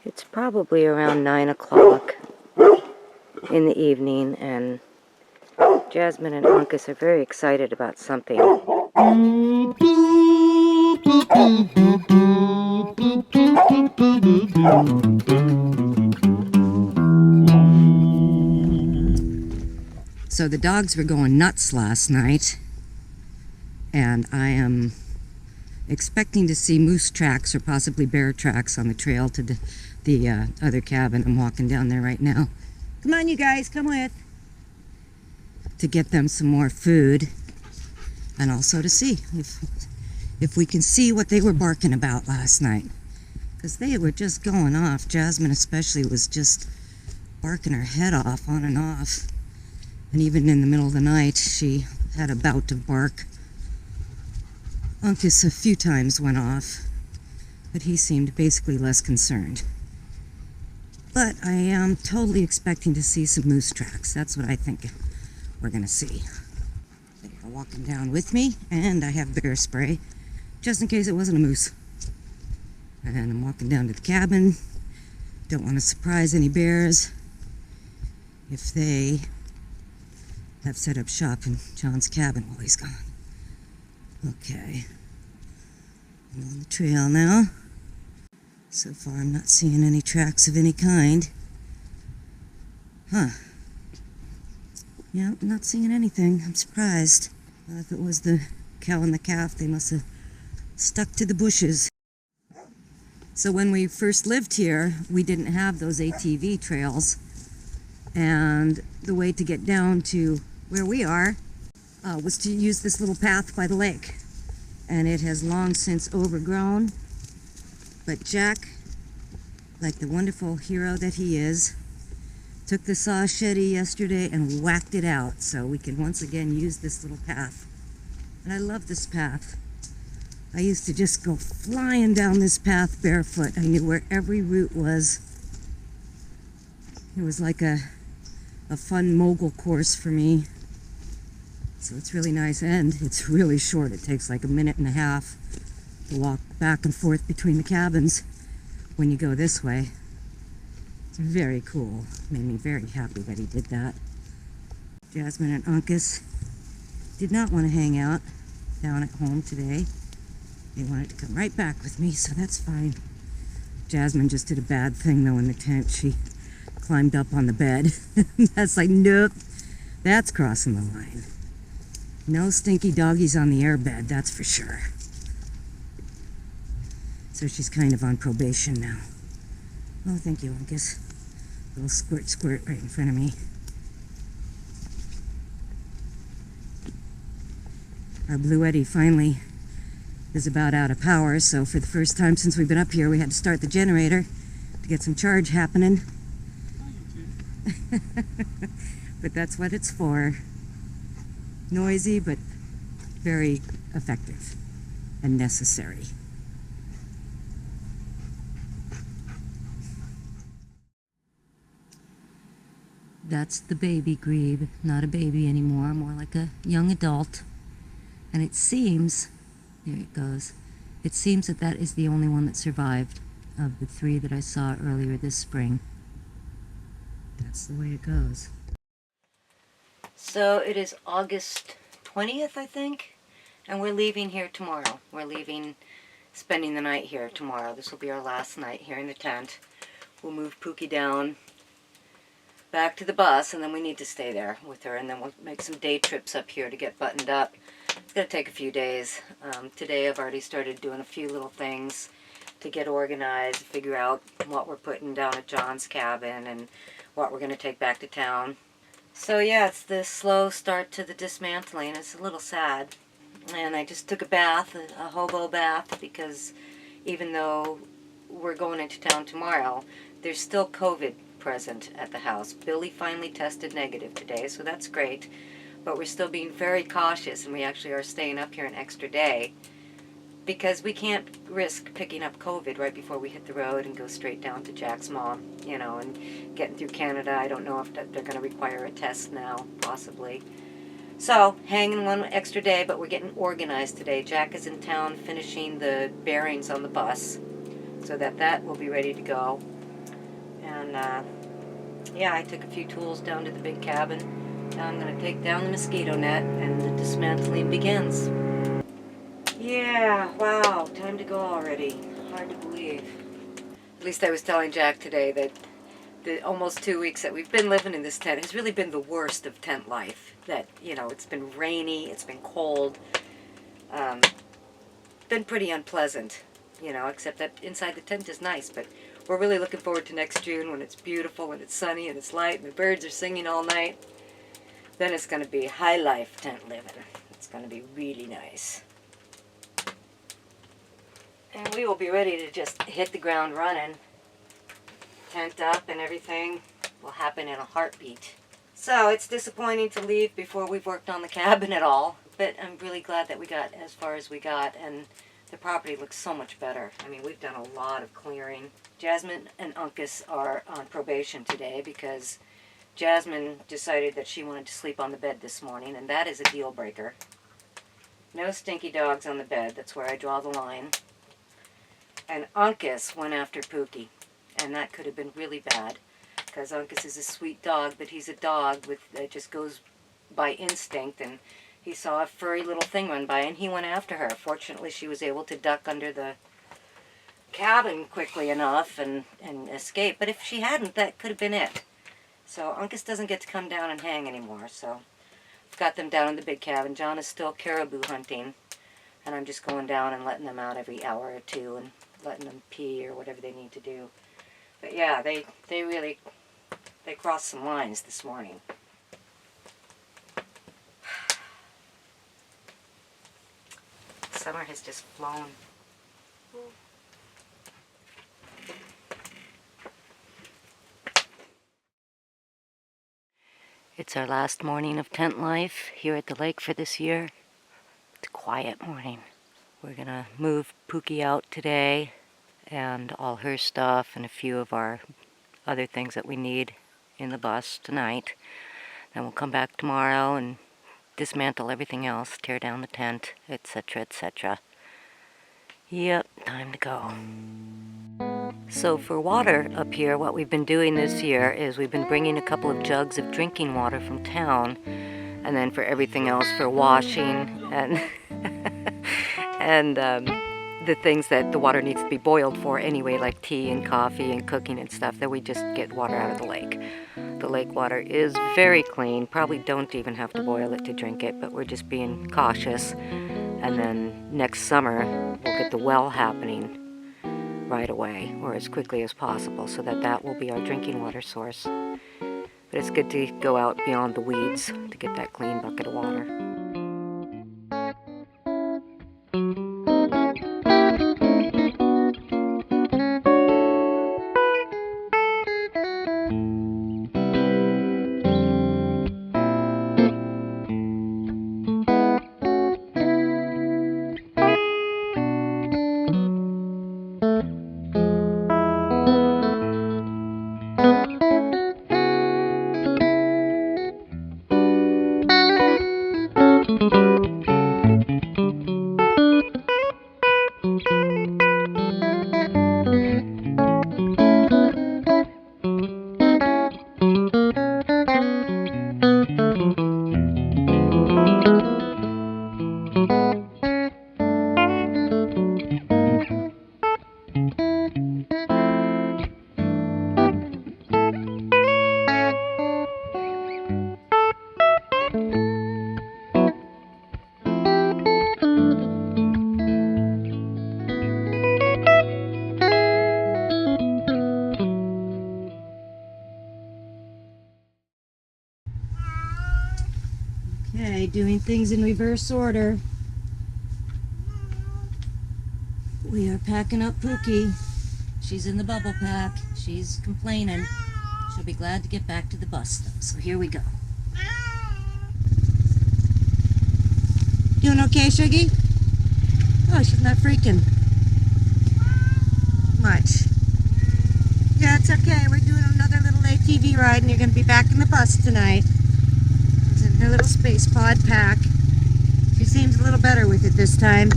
It's probably around 9 o'clock in the evening, and Jasmine and Uncas are very excited about something. So the dogs were going nuts last night, and I am expecting to see moose tracks or possibly bear tracks on the trail to the other cabin. I'm walking down there right now. Come on, you guys, come with. To get them some more food, and also to see if we can see what they were barking about last night, because they were just going off. Jasmine especially was just barking her head off on and off, and even in the middle of the night she had a bout of bark. Uncas a few times went off, but he seemed basically less concerned. But I am totally expecting to see some moose tracks. That's what I think we're gonna see. They are walking down with me, and I have bear spray just in case it wasn't a moose. And I'm walking down to the cabin. Don't want to surprise any bears if they have set up shop in John's cabin while he's gone. Okay, I'm on the trail now. So far I'm not seeing any tracks of any kind. Huh. Yeah, I'm not seeing anything. I'm surprised. If it was the cow and the calf, they must have stuck to the bushes. So when we first lived here, we didn't have those ATV trails. And the way to get down to where we are was to use this little path by the lake. And it has long since overgrown. But Jack, like the wonderful hero that he is, took the saw shetty yesterday and whacked it out so we can once again use this little path. And I love this path. I used to just go flying down this path barefoot. I knew where every route was. It was like a fun mogul course for me. So it's really nice, and it's really short. It takes like a minute and a half to walk back and forth between the cabins when you go this way. It's very cool. Made me very happy that he did that. Jasmine and Uncas did not want to hang out down at home today. They wanted to come right back with me, so that's fine. Jasmine just did a bad thing though in the tent. She climbed up on the bed. That's like, nope, that's crossing the line. No stinky doggies on the airbed, that's for sure. So she's kind of on probation now. Oh, thank you, Uncas. A little squirt squirt right in front of me. Our Blue Eddy finally is about out of power, so for the first time since we've been up here, we had to start the generator to get some charge happening. But that's what it's for. Noisy, but very effective and necessary. That's the baby grebe, not a baby anymore, more like a young adult. And it seems, there it goes, it seems that that is the only one that survived of the 3 that I saw earlier this spring. That's the way it goes. So it is August 20th, I think, and we're leaving here tomorrow. We're leaving, spending the night here tomorrow. This will be our last night here in the tent. We'll move Pookie down back to the bus, and then we need to stay there with her, and then we'll make some day trips up here to get buttoned up. It's going to take a few days. Today I've already started doing a few little things to get organized, figure out what we're putting down at John's cabin and what we're going to take back to town. So yeah, it's the slow start to the dismantling. It's a little sad. And I just took a bath, a hobo bath, because even though we're going into town tomorrow, there's still COVID present at the house. Billy finally tested negative today, so that's great. But we're still being very cautious, and we actually are staying up here an extra day because we can't risk picking up COVID right before we hit the road and go straight down to Jack's mom, you know, and getting through Canada. I don't know if they're going to require a test now, possibly. So, hanging one extra day, but we're getting organized today. Jack is in town finishing the bearings on the bus so that will be ready to go. And yeah, I took a few tools down to the big cabin. Now I'm going to take down the mosquito net and the dismantling begins. Yeah, wow, time to go already. Hard to believe. At least I was telling Jack today that the almost 2 weeks that we've been living in this tent has really been the worst of tent life. That, you know, it's been rainy, it's been cold, been pretty unpleasant, you know, except that inside the tent is nice. But we're really looking forward to next June when it's beautiful and it's sunny and it's light and the birds are singing all night. Then it's going to be high life tent living. It's going to be really nice. And we will be ready to just hit the ground running. Tent up and everything will happen in a heartbeat. So it's disappointing to leave before we've worked on the cabin at all, but I'm really glad that we got as far as we got, and the property looks so much better. I mean, we've done a lot of clearing. Jasmine and Uncas are on probation today because Jasmine decided that she wanted to sleep on the bed this morning, and that is a deal breaker. No stinky dogs on the bed. That's where I draw the line. And Uncas went after Pookie. And that could have been really bad, because Uncas is a sweet dog, but he's a dog that just goes by instinct, and he saw a furry little thing run by, and he went after her. Fortunately, she was able to duck under the cabin quickly enough and escape, but if she hadn't, that could have been it. So Uncas doesn't get to come down and hang anymore, so I've got them down in the big cabin. John is still caribou hunting, and I'm just going down and letting them out every hour or two and letting them pee or whatever they need to do. But yeah, they really crossed some lines this morning. Summer has just flown. It's our last morning of tent life here at the lake for this year. It's a quiet morning. We're gonna move Pookie out today, and all her stuff and a few of our other things that we need in the bus tonight. Then we'll come back tomorrow and dismantle everything else, tear down the tent, etc., etc. Yep, time to go. So for water up here, what we've been doing this year is we've been bringing a couple of jugs of drinking water from town, and then for everything else, for washing and and the things that the water needs to be boiled for anyway, like tea and coffee and cooking and stuff, that we just get water out of the lake. The lake water is very clean. Probably don't even have to boil it to drink it, but we're just being cautious. And then next summer, we'll get the well happening right away, or as quickly as possible, so that will be our drinking water source. But it's good to go out beyond the weeds to get that clean bucket of water. Okay, doing things in reverse order. We are packing up Pookie. She's in the bubble pack. She's complaining. She'll be glad to get back to the bus though. So here we go. Doing okay, Shuggy? Oh, she's not freaking much. Yeah, it's okay. We're doing another little ATV ride, and you're going to be back in the bus tonight. It's in her little space pod pack. She seems a little better with it this time.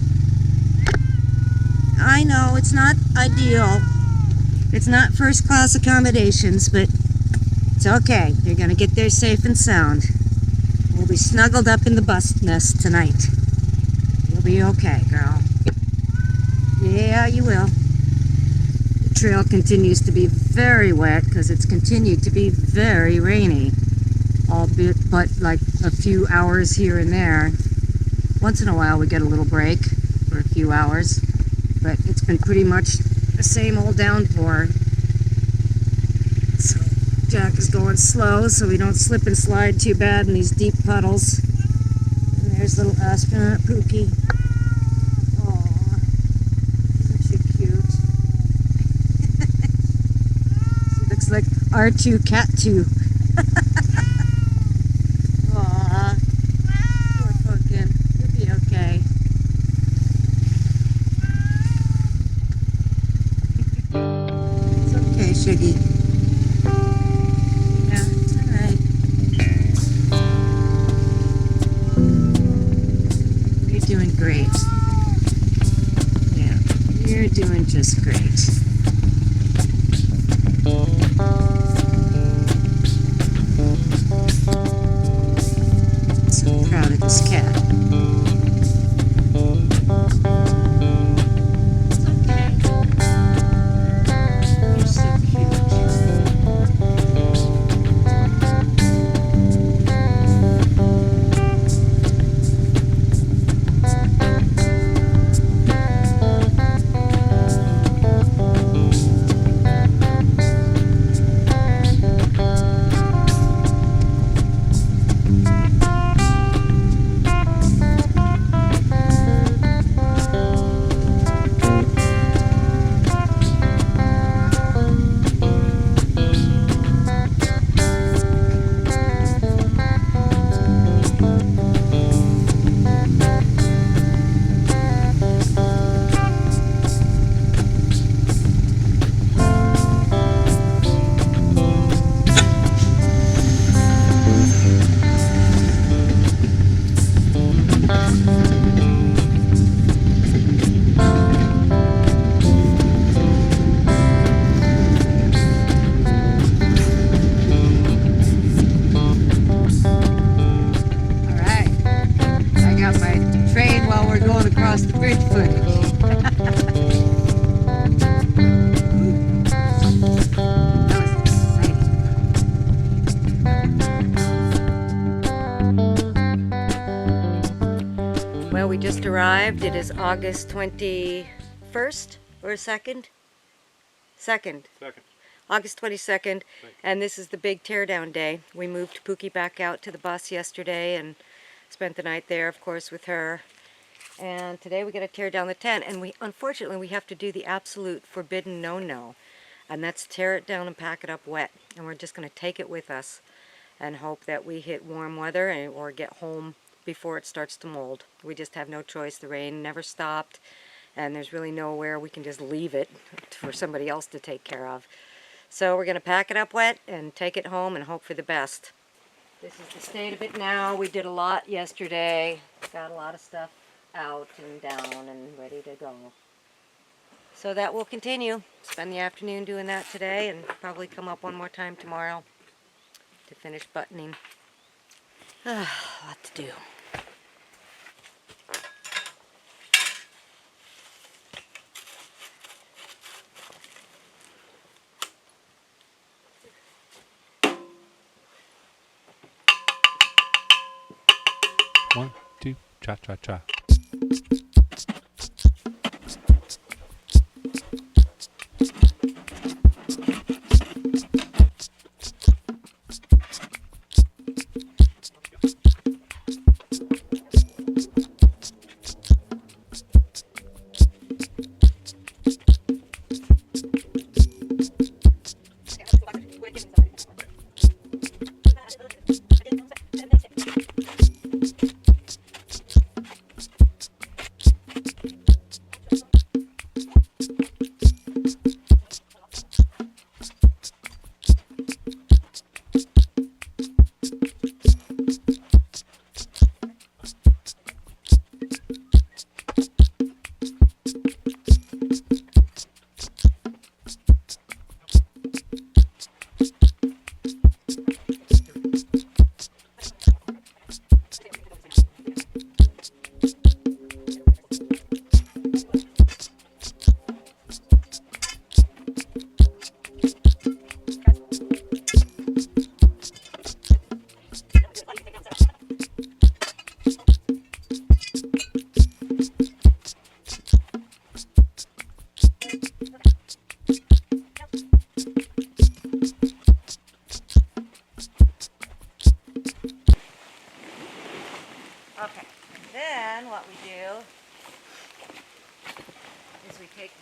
I know, it's not ideal. It's not first class accommodations, but it's okay. You're gonna get there safe and sound. We'll be snuggled up in the bus nest tonight. You'll be okay, girl. Yeah, you will. The trail continues to be very wet because it's continued to be very rainy. Albeit, but like a few hours here and there. Once in a while we get a little break for a few hours, but it's been pretty much the same old downpour. So Jack is going slow so we don't slip and slide too bad in these deep puddles. And there's little astronaut Pookie. Aww, isn't she cute? She looks like R2 Cat 2. Aww, poor pumpkin. You'll be okay. It's okay, Shiggy. Yeah, it's alright. You're doing great. Yeah, you're doing just great. So proud of this cat. It's okay. You're so cute. Across the bridge footage. That was exciting. Well, we just arrived. It is August 21st or 2nd? 2nd. August 22nd, and this is the big teardown day. We moved Pookie back out to the bus yesterday and spent the night there, of course, with her. And today we got to tear down the tent, and unfortunately we have to do the absolute forbidden no-no, and that's tear it down and pack it up wet. And we're just going to take it with us and hope that we hit warm weather or get home before it starts to mold. We just have no choice. The rain never stopped, and there's really nowhere we can just leave it for somebody else to take care of. So we're going to pack it up wet and take it home and hope for the best. This is the state of it now. We did a lot yesterday, got a lot of stuff out and down and ready to go. So that will continue. Spend the afternoon doing that today and probably come up one more time tomorrow to finish buttoning. Lot to do. One, two, cha-cha-cha.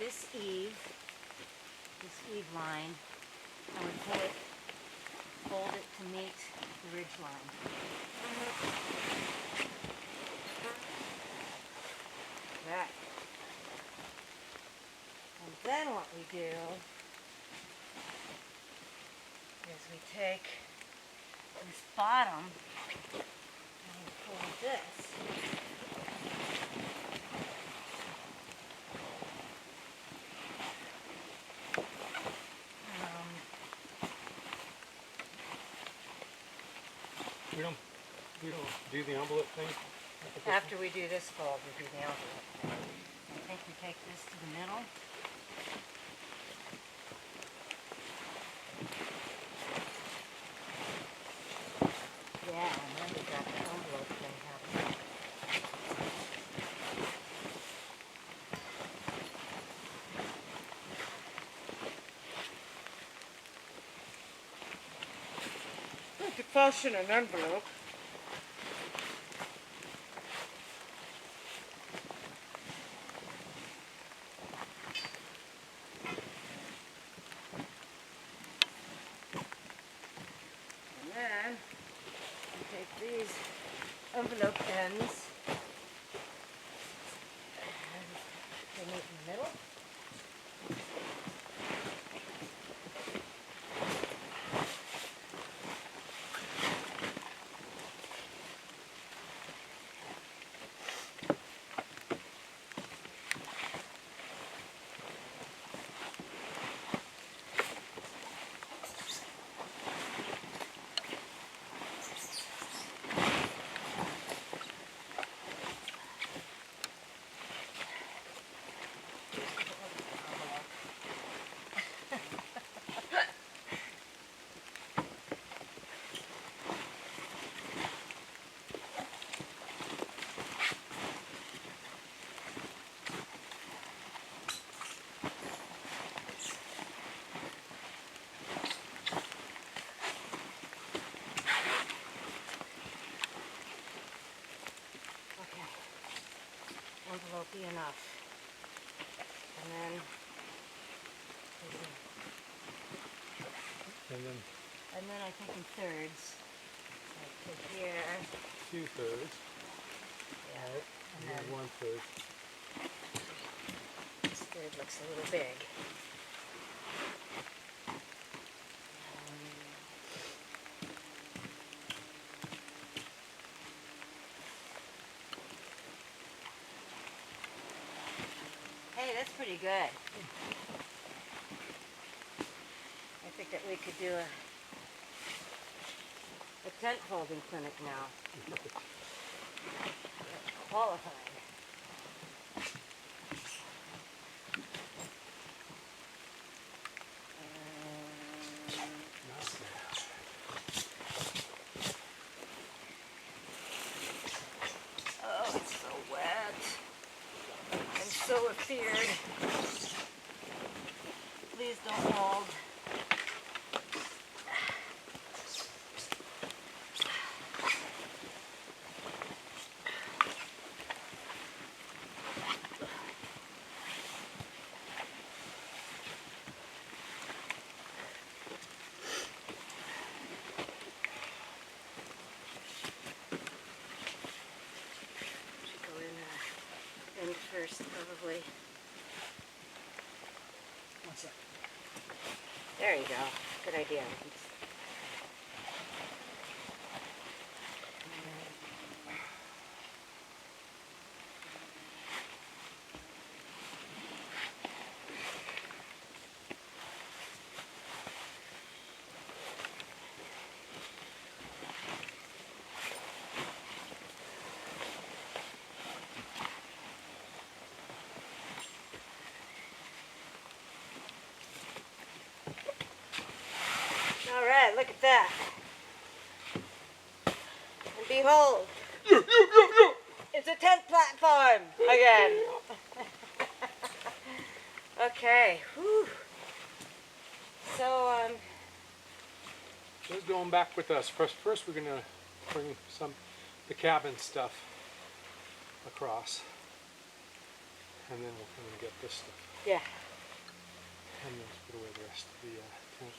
this eave line, and we fold it to meet the ridge line. That. And then what we do is we take this bottom and we fold this. We don't do the envelope thing? After we do this fold, we do the envelope thing. I think we take this to the middle. Yeah, and then we got the envelope thing happening. To fashion an envelope, and then we take these envelope ends and they meet in the middle. Envelope be enough. And then I take in thirds. Like to here. 2/3. Yeah. And then 1/3. this third looks a little big. Hey, that's pretty good. I think that we could do a tent folding clinic now. Qualified. Oh, it's so wet. I'm so afeared. Please don't hold. First, probably. One second. There you go. Good idea. All right, look at that. And behold, it's a tent platform again. Okay. Whew. So, Who's going back with us? First we're going to bring the cabin stuff across. and then we'll come and get this stuff. Yeah. And then put away the rest of the tent.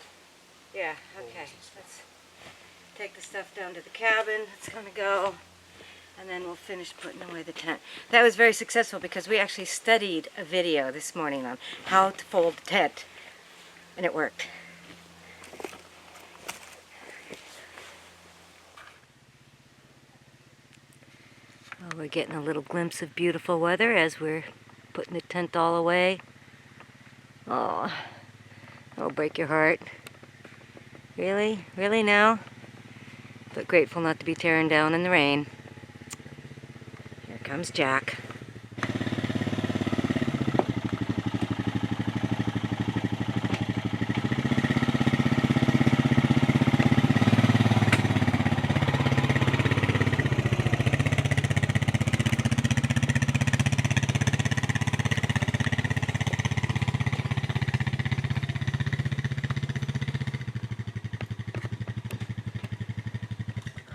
Yeah, Poles okay. and stuff. Let's take the stuff down to the cabin. It's gonna go. And then we'll finish putting away the tent. That was very successful because we actually studied a video this morning on how to fold the tent. And it worked. Well, we're getting a little glimpse of beautiful weather as we're putting the tent all away. Oh, that'll break your heart. Really? Really now? But grateful not to be tearing down in the rain. Here comes Jack.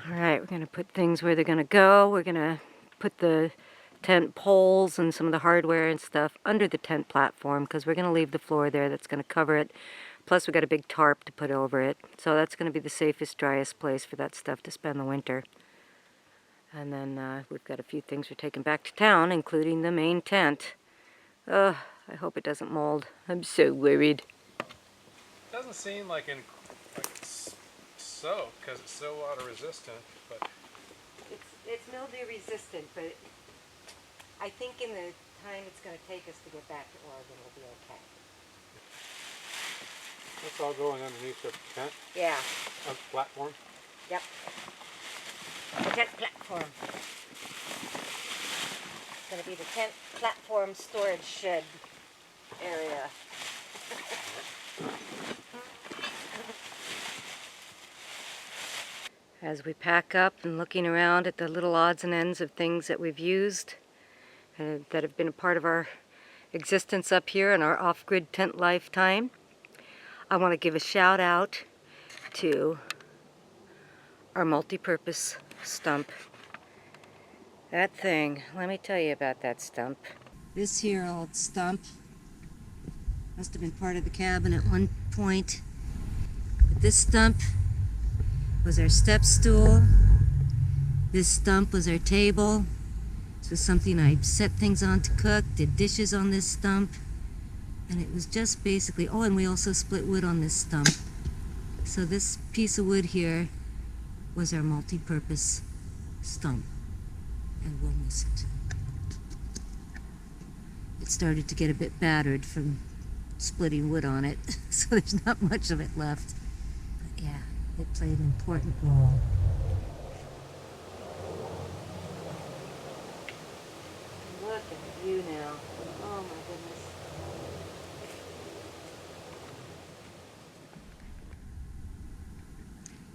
Alright, we're going to put things where they're going to go. We're going to put the tent poles and some of the hardware and stuff under the tent platform because we're going to leave the floor there that's going to cover it. Plus we got a big tarp to put over it. So that's going to be the safest, driest place for that stuff to spend the winter. And then we've got a few things we're taking back to town, including the main tent. I hope it doesn't mold. I'm so worried. Doesn't seem like it's soaked because it's so water resistant, but It's mildew resistant, but I think in the time it's going to take us to get back to Oregon, we'll be okay. it's all going underneath the tent Yeah. platform. Yep. The tent platform. It's going to be the tent platform storage shed area. As we pack up and looking around at the little odds and ends of things that we've used that have been a part of our existence up here in our off-grid tent lifetime, I want to give a shout out to our multi-purpose stump. That thing, let me tell you about that stump. This here old stump must have been part of the cabin at one point. But this stump was our step stool. This stump was our table. This was something I set things on to cook, did dishes on this stump. And it was just basically, oh, and we also split wood on this stump. So this piece of wood here was our multi-purpose stump. And we'll miss it. It started to get a bit battered from splitting wood on it, so there's not much of it left. But yeah, it played an important role. Look at the view now. Oh my goodness.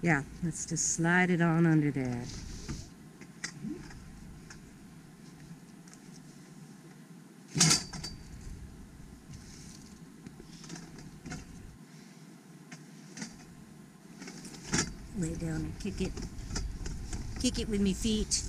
Yeah, let's just slide it on under there. Lay down and kick it. Kick it with me feet.